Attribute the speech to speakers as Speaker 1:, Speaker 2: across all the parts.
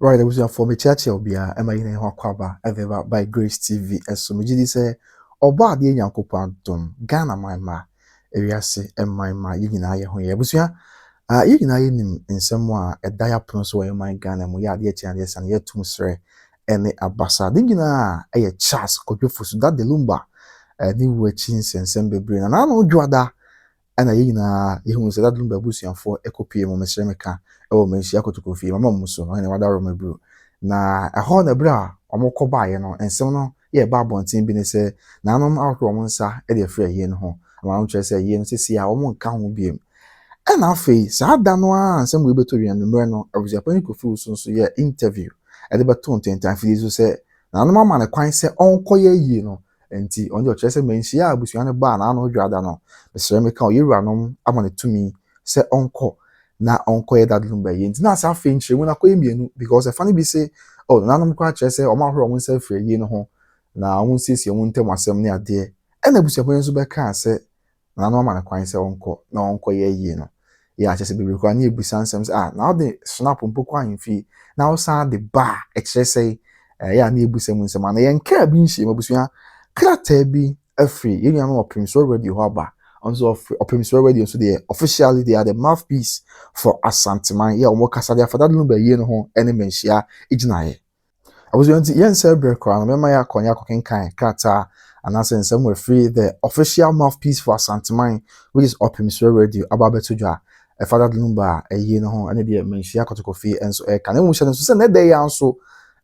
Speaker 1: Right, there was a for me church will be a Emma in Kwaba ever by Grace TV. As so me say, Oba de Yankopa dom Ghana my ma Eriase and my ma yina ye ho ye busua yina ye nim nsɛm a ɛda ya pono so wɔ my Ghana mu ya de tia de san ye tum srɛ ɛne abasa de nyina ɛyɛ Charles kodwofo so that the Lumba ni wo chi nsɛm bebre na na no dwada ana ye nyina ye hu sɛ that Lumba busuafo ekopie mu mesrɛ meka ɛwɔ Manhyia kotokofie mama mu so na wada roma bro na ɛhɔ na bra ɔmokɔ baayɛ no nsɛm no yɛ ba abɔnten bi ne sɛ nanom ahoro ɔmo nsa ɛde afrɛ yie no ho ama kyerɛ sɛ yie no sisi a ɔmo nka ho biem ɛna afei saa da no a nsɛm wo beto wian numero no abusuapani kofi so nso yɛ interview ɛde bɛto ntentan fidi so sɛ nanom ama ne kwan sɛ ɔnkɔ yɛ yie no enti ɔno kyerɛ sɛ Manhyia abusua ne ba na ano dwada no mesrɛ me ka ɔyewuranom ama ne tumi sɛ ɔnkɔ na onkoye that Lumba ye nti na asa fe nkyeremu na koye mienu because e fani bi say oh nanom kwa kyerɛ sɛ ɔma ahoro ɔmo nsa afiri ye no ho na ɔmo siesie ɔmo ntem asɛm ne ade ɛna busuapɔ nso bɛka sɛ nanom ama ne kwan sɛ ɔnkɔ na ɔnkɔye ye no ya kyerɛ sɛ bibiri kwa ne ebusa nsɛm sɛ na ɔde snap mpoko ahemfi na ɔsan de ba ɛkyerɛ sɛ ya na ebusa mu nsɛm na yɛnka bi nhyɛ mabusua krataa bi afiri yɛn nuanom ɔpem so radio hɔ aba also Open Radio, so they officially they are the mouthpiece for Ashanti man. Yeah, omo kasa dia for that Lumba ye no ho any Manhyia iginaye. I was going to yen say break on remember ya konya koken kan kata and answer somewhere free the official mouthpiece for Ashanti man, which is Open Radio about betujwa a father Lumba a ye no ho any the Manhyia kotokofi and so can emu so say na day so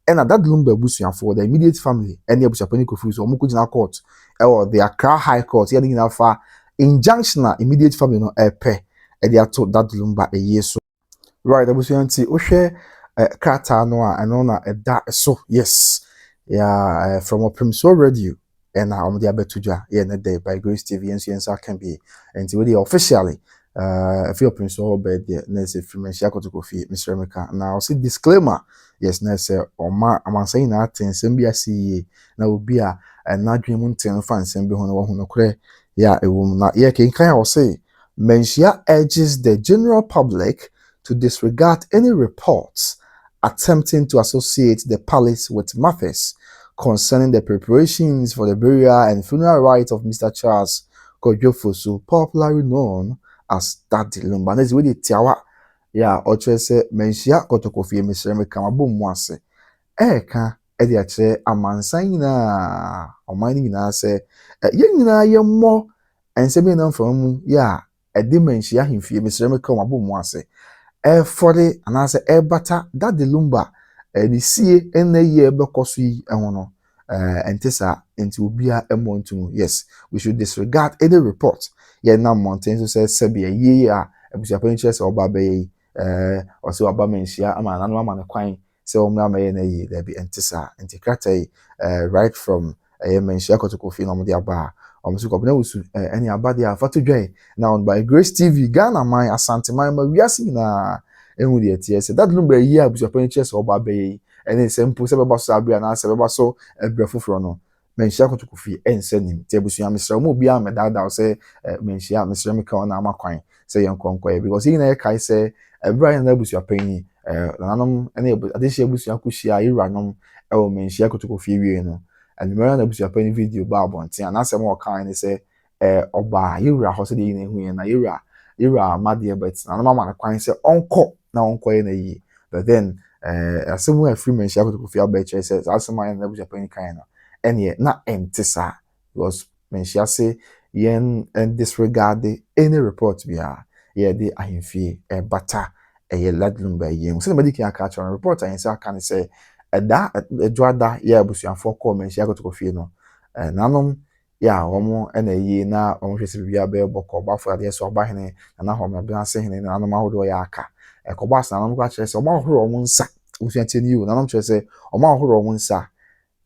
Speaker 1: and that Lumba busuan for the immediate family any abusapani kofi so omo kujina court or the Accra High Court ye na fa injunction na immediate family no epe e dey ato that Lumba eye so right abusuanti ohwe krata no a eno na eda so yes yeah from Open Radio and na dey abetudwa yeah na day by Grace TV and so can be and we officially if you Open bed there na say Manhyia kotokofi Mr. Emeka na also disclaimer yes na say oma amansan na atensem bi asiye na obi a na dwen mu nten fa nsem bi ho na wo ho no kore yeah, na yeah, can I say Manhyia urges the general public to disregard any reports attempting to associate the palace with matters concerning the preparations for the burial and funeral rites of Mr. Charles Kodwofosu, popularly known as Daddy Lumba. That's really tiawa. Yeah, oche se Manhyia kotokofi Mr. Emeka mabom ase. Eka edi akyerɛ amansan nyinaa ɔman nyinaa sɛ yɛn nyinaa yɛ mmɔ nsɛm na mfa mu ya ɛde Manhyia ahemfie Mr. Emeka mabɔ mu ase ɛfɔre anaasɛ ɛbata Daddy Lumba ne sie ɛna yɛ bɛkɔ so yi ɛho no ɛnte saa nti obia ɛmmɔ ntum yes we should disregard any report yɛn na mmɔnten so sɛ sɛbea yie a abusuapɔ kyerɛ sɛ ɔba bɛyɛ yi ɔsɛ ɔba Manhyia ama nanom ama ne kwan sɛ ɔmra ma yɛ na yi da bi ɛnte saa nti kratai right from Manhyia kotokofi na ɔmde aba so kɔbena wusu ɛne abade a fato dwan na on by Grace TV Ghana man Ashanti man ma wiase nyinaa ɛhu de atie sɛ that Lumba yi abusuapɔ kyerɛ sɛ ɔba bɛyɛ yi ɛne sɛmpo sɛ bɛba so abia na sɛ bɛba so ɛbrɛ foforo no Manhyia kotokofi ɛnsɛ nim te abusua mesrɛ mo bia medada sɛ Manhyia mesrɛ me ka ona amakwan sɛ yɛn kɔnkɔɛ because yi na yɛ kai sɛ ɛbra na abusuapɔ yi nanom ɛne adehye abusua kohyia yiranom ɛwɔ Manhyia kotokofi wie no animera na abusuapɔ video ba abɔnten anasɛm ɔkan ne sɛ ɔba yewura hɔ sɛ de yina ehu yɛ na yewura amadeɛ but nanom ama ne kwan sɛ ɔnkɔ na ɔnkɔ yɛ na yi but then asɛm a free Manhyia kotokofi aba kyerɛ sɛ asɛm ayɛ na abusuapɔ kan no ɛne na ɛnte saa because Manhyia sɛ yɛn disregard any report bia yɛ de ahemfie bata ɛyɛ Daddy Lumba yɛ mu sɛ na madi kan aka kyerɛ report ayɛ sɛ aka ne sɛ ɛda edwada yɛ abusuafo kɔ Manhyia kotokofi no nanom ya wɔn ɛna yi na wɔn hwɛ sɛ bibia bɛyɛ bɔkɔ ɔbafo adeɛ so ɔbahene na hɔn abena se hene na nanom ahodoɔ yɛ aka ɛkɔbɔ asa nanom kwa kyerɛ sɛ ɔmo ahoro wɔn nsa osuante ni o nanom kyerɛ sɛ ɔmo ahoro wɔn nsa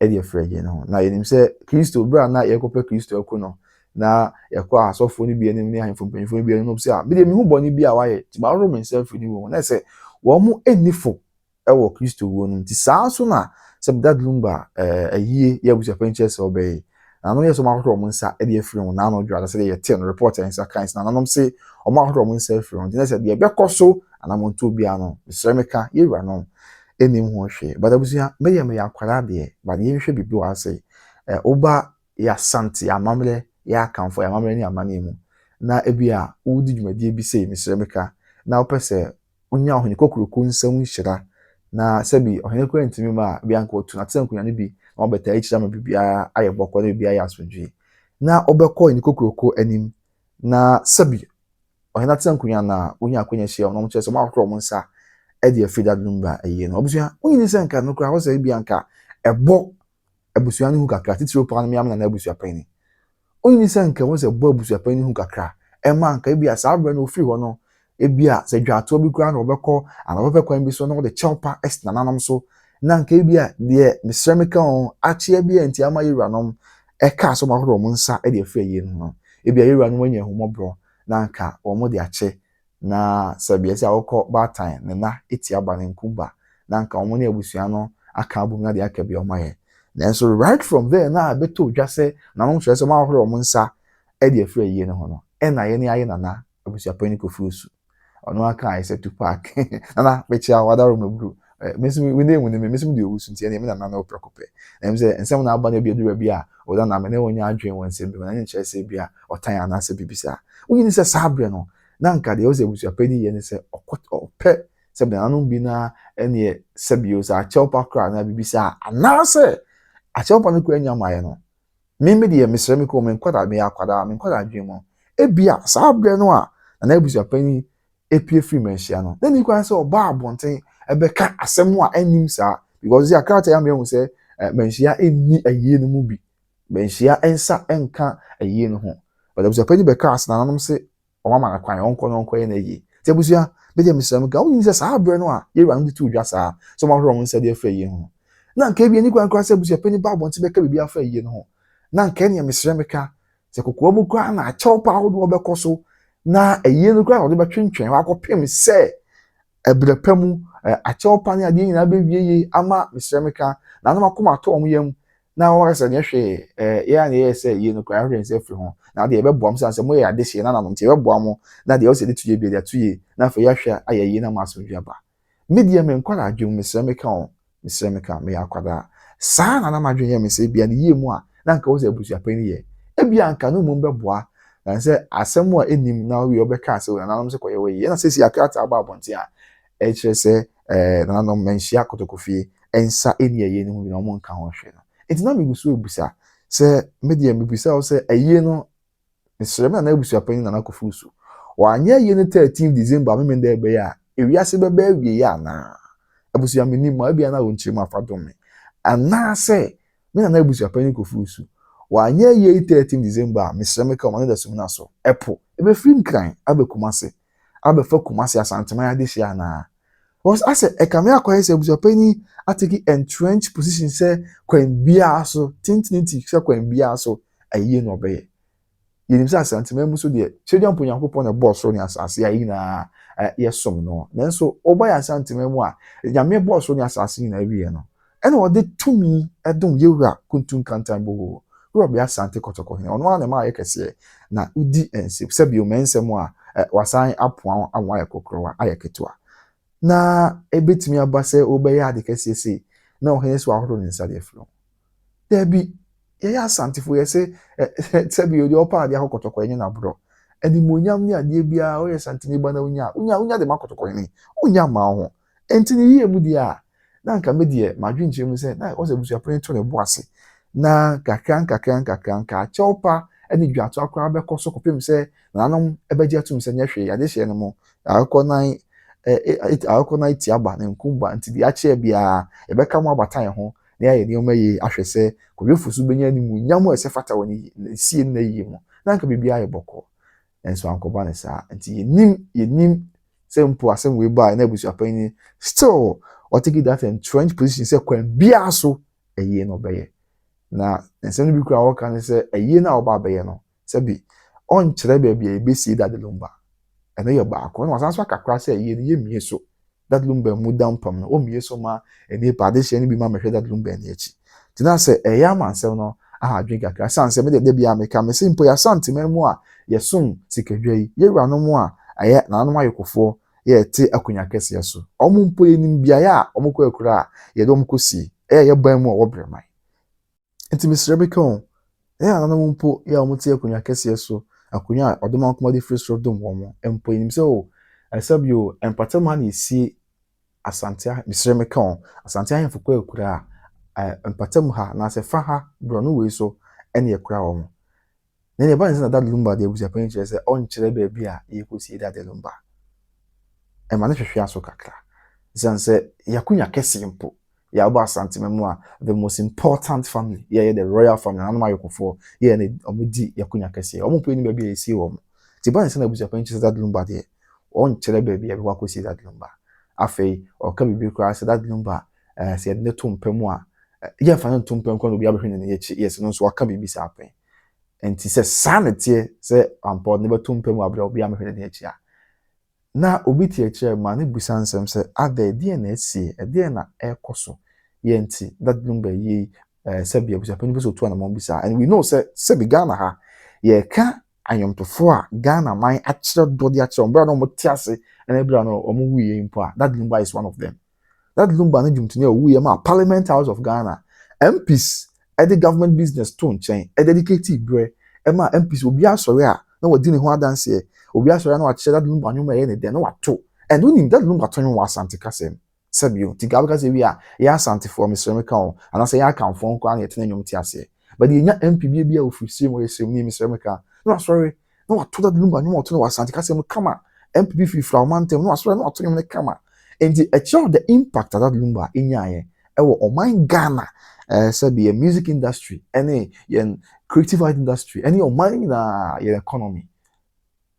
Speaker 1: ɛde afrɛ yɛ no na yɛnim sɛ Kristo bra na yɛkɔpɛ Kristo akɔ no na yɛkɔ asɔfo no bi anim ne ahemfo mpanyinfo no bi anim sɛ a mede mehu bɔne bi a wayɛ ti ba ahoro me nsa afiri ni wo na sɛ wɔn enifo ɛwɔ Kristo wo no nti saa so na sɛ Daddy Lumba ayie yɛ abusuapɔ kyerɛ sɛ ɔbɛyɛ nanom yɛ so mahoro ɔmo nsa ɛde afiri wɔn na ano dwara sɛ yɛ te no report nsa kan na nanom sɛ ɔmo ahoro ɔmo nsa afiri wɔn nti na sɛ deɛ bɛkɔ so anam nto bia no Mr. Emeka yɛwura no enim ho hwe but abusua me akwara de but ye hwe bibi wa say oba ya Ashanti amamre ya kanfo ya amamre ni amane mu na ebia wudi dwumadie bi sei misremeka na opese onya ohene kokroko nsam nhira na sabi ohene ko ntimi ma bia nka otu na tsenkunya ne bi na obeta ichira ma bibia aye bokko na bibia ya asodwe na obekọ ni kokroko anim na sabi ohena tsenkunya na onya akonya hia no mche so ma horo mo nsa e de afida Lumba eye no obusua onyi se nka no kra ho se bia nka ebo abusua no hu kakra titiro pa na me am na abusua pani onyi se nka wo se bo abusua pani hu kakra e ma nka bia sa abre no ofiri ho no ebia se dwato bi kra na obekọ ana obekọ bi so no de chelpa esna nanam so na nka ebia de misremika on achia bia nti ama yiranom eka so ma horo mo nsa e de afiri eye no ebia yiranom anya humobro na nka omo de ache na sabia se awokọ batan ne na eti aba ne nkumba na nka omo ne abusua no aka abum na de aka bia omaye na so right from there na beto dwase na no hwese ma horo mo nsa e de afiri eye no ho no e na ye ne aye na abusua pani kofusu ono aka I said to park na mecha wadaro mabru mesimi we name ne mesimi de owusu ntia ne me na oprokope na em se ensem na aba na bia dura bia oda na me ne wonya adwen wonsem bi na nche se bia otan ana se bibisa uyi ni se sabre no na nka de ose abusua pani ye ne se ope se bia nanu bi na ene se bio sa chelpa kra na bibisa ana se a chelpa no kra nya maye no me de misremi ko me nkwada me akwada me nkwada adwen mo ebia sabre no a na abusua pani epie free menhia no then you can say oba abonten ebeka asem a anim sa because ya karata ya me hu say menhia enni aye no mu bi menhia ensa enka aye no ho but abusua pani beka asna nanom se o mama na kwan onko ye na aye ti abusua be de misem ga woni say sa abre no a ye ran de tu dwa sa so ma horo mo nsa de afa aye ho na nka bia ni kwan say abusua pani ba abonten beka bibia afa aye no ho na nka ne misrem ka se kokwa mu kwa na acheopa ho do bekoso na aye no kra na de betwentwen wa akopem se ebrepamu acheopa ne ade nyina bewie ama misremeka na na makoma to om yam na wa se ne hwe ya na ye se aye no kra hwe se firi ho na de ebeboam se mo ye ade hye na nanom te ebeboam na de o se de tuye bi de tuye na fa ya hwe aye na masodwa ba media me nkwara adwum misremeka on misremeka me akwada sa na madwen ye me se bia ne ye mu a na nka wo se abusua pani ye ebia nka no mu beboa na se asem a enim na we obeka ase na nanom se koye we na se si akata aba abonte a e kire se na nanom menhia kotokofie ensa eni aye no hu na omo nka ho hwe no enti na megusu ebusa se media mebusa o se aye no misrem na abusua pani na kofusu wa anya aye no 13 December me mende ebe ya ewiase beba awie ya na abusua menim ma bia na wonchiri ma fadom me ana se me na abusua pani kofusu wanye ye 13 December misremeka o da sumuna so epo ebe film kran abe Kumasi abe fa Kumasi Ashanti ya de hia na was ase ekame akoye se abusua pani atiki entrenched position se kwan bia so tintinti se kwan bia so aye no be yenim se Ashanti mu so de chedwan ponyankopon na boss ro ni asase ayi na yesom no nanso oba ya Ashanti mu a nyame boss ro ni asase na awie no ene wo de tumi edon yewura kuntun kantan bo Rob ya Ashanti kotoko hin ono na ma yekese na udi ense se bi o mensem a wasan apoa anwa yakokrowa ayeketwa na ebetimi abase obeya ade kese se na ohene so ahoro ni nsa de flo debi ya Ashanti fo yese se bi odi opa ade akokotoko yen na bro edi monyam ni ade bia o Ashanti ni bana unya de makotoko hin unya ma ho enti ni yie mu dia na nka medie madwinche mu se na o se busua pren to ne boase na kakranka chopa eni dwato akwa bekoso kopem se nanom ebeje atum se nyehwe yade hye no mo akọ na iti aba ne nkumba nti di ache bia ebeka mo abatan ho na ya ni omaye ahwe se kowefusu benya ni mu nyamo ese fata woni sie na yi mu na nka bibia ye boko enso ankoba ne sa nti yenim se mpo asem we ba na abusua pani still what take that entrenched position se kwan bia so eye no beye na nsem bi kura woka ne se aye na oba beye no se bi on kire ba bia ebesi da de Lumba ene ye ba ko na wasanso kakra se aye ne ye mie so that Lumba mu dampam no o mie so ma ene pa de hye ne bi ma mehwe that Lumba ene echi tina se eya mansem no aha dwen kakra sanse me de bia me ka me simple ya santi mu a ye sum sikadwai ye wura no mu a aye na no ayekofo ye te akonya kese so omo mpo enim biaye a omo kɔ akura a ye dom kɔ si ye ban mu a wo breman enti Mr. Bekon ya na mpo ya omo te akonya kese so akonya odom ankoma de free so dom wo mo mpo enim se o asabio empatam ha na esi Asante Mr. Bekon Asante ahemfo kɔ akura a empatam ha na se fa ha brono we so ene akura wo mo na ne ba nse na that Lumba de abusia pan kire se on kire ba bia ye kɔ si that Lumba e ma ne hwehwe aso kakra zanse yakunya kese mpo ya ba Asante memu a the most important family yeah the royal family na ma yokofo yeah ne omudi yakunya kese omo po ni ba bia esi wo mo ti ba nse na abusia pan kire that Lumba de on kire ba bia be wa kɔ si that Lumba afei o ka bibi kura se that Lumba se ne to mpam a ye fa ne to mpam ko no bia behwe ne ye chi yes no so aka bibi sa apen enti se sanity se ampo ne beto mpam abra obi amehwe ne chi a na obi tie kire ma ne busa nsem se ada die na esi de na ekoso ye enti that Lumba yi se bia busa pani busa to na mo busa and we know se bi Ghana ha ye ka anyomtofo a Ghana man akire dodi akire ombra no mo tiase na bra no omo wuye mpo a that Lumba is one of them. That Lumba ne jumtuni wuye ma Parliament House of Ghana MPs the government business to nchen dedicate bre ma MPs obi asore a na wadi ne ho adanse obi asore na wa che that Lumba nyoma ye ne de na wa to and unim that Lumba to nyoma Asante kasem sabio ti gabaka se wi a ya Asante for Mr. Meka and say ya kan fon kwa na yetene nyom ti ase but the MP bia ofisi mo yesem ni Mr. Meka no sorry na wa to that Lumba nyoma to no Asante kasem kama MP fi from mountain no sorry na wa to nyom ne kama and the the impact that Lumba inyaye ewo oman Ghana sabi a music industry any creative art industry any of mine na your economy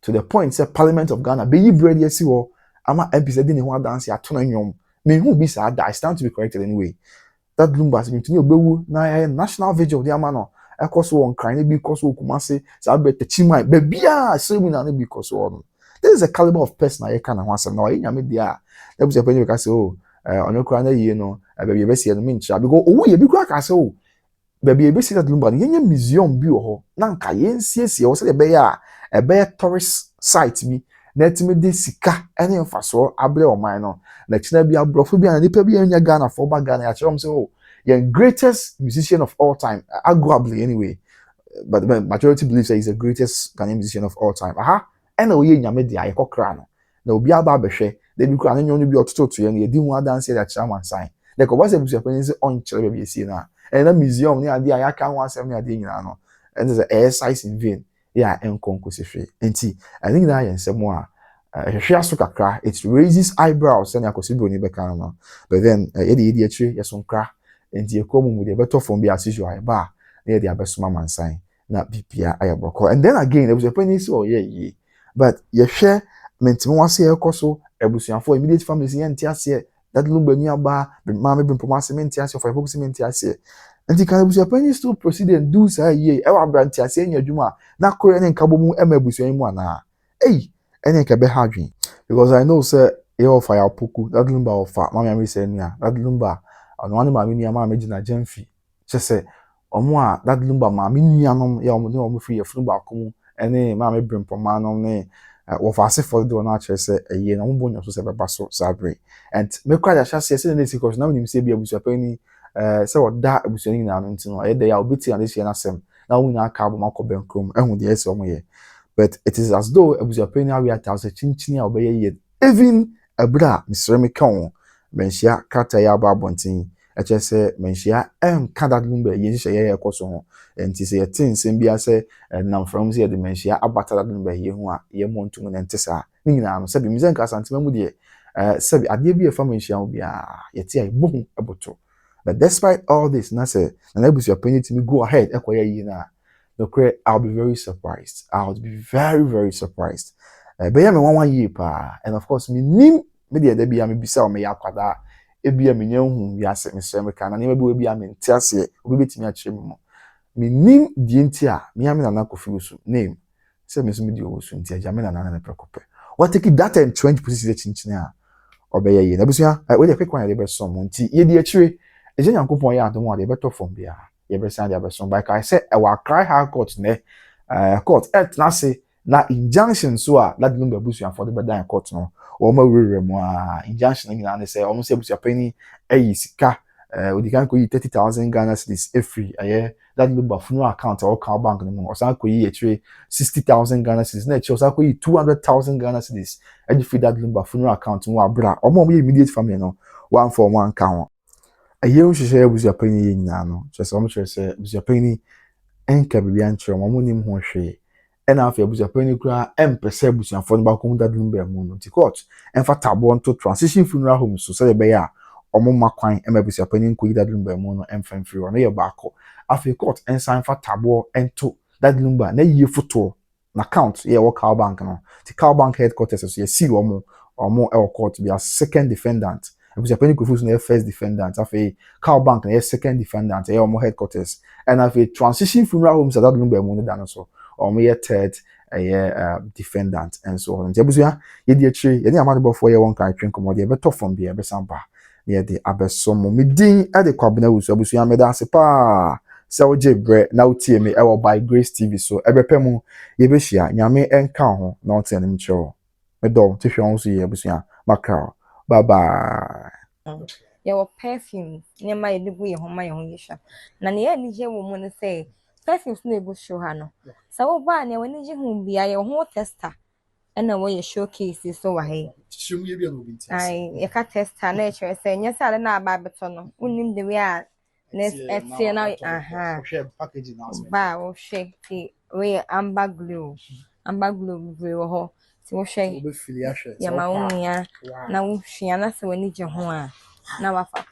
Speaker 1: to the point say Parliament of Ghana be bread yes wo ama MP said ni ho dance ya to na nyom me who be say I stand to be corrected anyway that Lumba say to obewu na national vigil the ama no ekoso won kran na bi koso Kumasi say be techimai be bia ceremony na bi koso no this is a caliber of person I can ho asem na o nyame dia that was a person we say oh ono kra na yie no baby e be see no mincha because owo ye bi kra ka say oh baby e be see that Lumba yenye museum bi ho na nka yensiesie wo say be ya e be tourist site bi na etime de sika ene mfaso abre o man no na kina bi abrofo bi na nipa bi anya Ghana for ba Ghana ya kire say oh your greatest musician of all time arguably anyway but the majority believes that he's the greatest Ghanaian musician of all time aha ena oye nyame de ayekokra no na obi aba behwe de bi kura nyo no bi ototo ye na yedi hu adanse ya chairman sign de ko base busu apanyin se on kire be esi na na museum ni ade ayaka ho asem ni ade nyina no and the exercise in vain ya enkonko se hwe enti ani nyina ye nsem a hwehwe aso kakra it raises eyebrows and akosibro ni beka no but then yedi akire yeso nkra enti ekomu mu de beto from bi asisio ai ba na yedi abesoma mansan na bibia ayabroko and then again there was a penny so yeah but ye hwe mentimo wase ekoso ebusuafo immediate families ye ntiase that Lumba ni aba ma me bimpo ase me ntiase for ebusu me ntiase nti kan ebusuafo still proceed and do say ye e wa bra ntiase enya adwuma na kore ne nkabo mu ema ebusuan mu ana ene ka be hadwen because I know say e of fire poku that Lumba of fa ma me say nia that Lumba ono ane ma me nia ma me gina jamfi che omo a that Lumba ma me nuanom ya omo free e funu ba komu ene ma me bimpo ma no ne wo fa se for do na kire se eye na mo bonyo so se beba so sabre and me kwa ya hase se na discourse na nim se bia busuapani se oda abusuani na no ntino e de ya obeti na se na sem na wo na aka bo makobe nkrom ehu de ese omo ye but it is as though abusuapani awe atase chinchini a obeye ye even abra Mr. Mekon menhia kata ya ba bontin eche se menhia ka that Lumba ye hye ye ekoso ho enti se ye tin sem bia se nam from se ye de menhia abata that Lumba ye ho a ye montum na ntesa ni nyina no se bi mizen ka santema mu de se bi ade bi e fa menhia ho bia ye ti ai bohu eboto but despite all this na se na abusuapani timi go ahead ekoya yi na no cre I'll be very surprised. I'll be very, very surprised. But yeah, me 1 year pa, and of course, me nim me de bia me bisa o me yakwada. E bia me nyahu ya se me se me kana ne be bia me ntiase, obi betimi a kire me mo. Me nim die ntia, me ame na na kofi so name. Se me so me di o so ntia, ja me na na prekope. What take that and 20 position chinchine a obeye ye. Na busia, we dey quick one dey be so mo nti ye di akire. Eje nyankopon ya adom a dey beto from bia. Ye be send ya so like I said e wa cry high court ne court et na say na injunction so a that Lumba busu for the bedan court no wɔn awurawura mu injunction nyinaa ne sɛ wɔn sɛ abusuapanyin ayi sika odi kan kɔ yi 30,000 Ghana cedis efiri that Lumba funeral account a ɔka bank no mu ɔsan kɔ yi akyire 60,000 Ghana cedis na akyire ɔsan kɔ yi 200,000 Ghana cedis ɛde fi that Lumba funeral account mu abira wɔn yɛ immediate family no wɔn afɔ wɔn anka ho ɛyɛ nhyehyɛ abusuapanyin yɛ nyinaa no kyerɛ sɛ wɔn kyerɛ sɛ abusuapanyin ɛnka biribi ankyerɛ wɔn nim ho hwee ɛna afei abusuapanyin koraa ɛmpɛ sɛ abusuafoɔ no baako ho that Lumba mu no ti court ɛmfa taboɔ nto transition funeral home so sɛ ɛbɛyɛ a ɔmo ma kwan ɛma abusuapanyin nkɔ yi that Lumba mu no ɛmfa mfiri hɔ no yɛ baako afei court ɛnsan fa taboɔ ɛnto that Lumba na yie fotoɔ na account yɛ wɔ cow bank no ti cow bank headquarters so yɛ see ɔmo ɛwɔ court bi as second defendant abusuapanyin kofi so na yɛ first defendant afei cow bank na yɛ second defendant ɛyɛ ɔmo headquarters ɛna afei transition funeral homes at that Lumba mu no da no so ɔmo yɛ third defendant ɛnso ɔno nti abusua yɛdi akyire yɛne amadebɔfoɔ yɛ wɔn kan atwe nkɔmmɔ deɛ ɛbɛtɔ fam bi ɛbɛsan ba na yɛde abɛsɔm me din ɛde kwabena wusu abusua meda ase paa sɛ wogye brɛ na wotie me ɛwɔ by Grace TV so ɛbɛpɛ mu yɛbɛhyia nyame ɛnka ho na ɔte anim kyerɛ medɔ te hwɛ wɔn so yɛ abusua makra bye bye
Speaker 2: yɛwɔ perfume nneɛma yɛde gu yɛn ho ma yɛn ho yɛhwɛ na nea yɛn anigye wɔ mu no sɛ perfumes na egu show ha no sɛ wobaa nea w'ani gye ho bia yɛwɔ ho tester ɛna wɔyɛ showcase so wɔ ha yi yɛka tester na ɛkyerɛ sɛ nyɛ sɛ ade na aba abɛtɔ no wonim de wei a na ɛteɛ na ba wohwɛ ti wei amber glow bebree wɔ hɔ ti wohwɛ yɛma wo nua na wohwia na sɛ w'ani gye ho a na wafa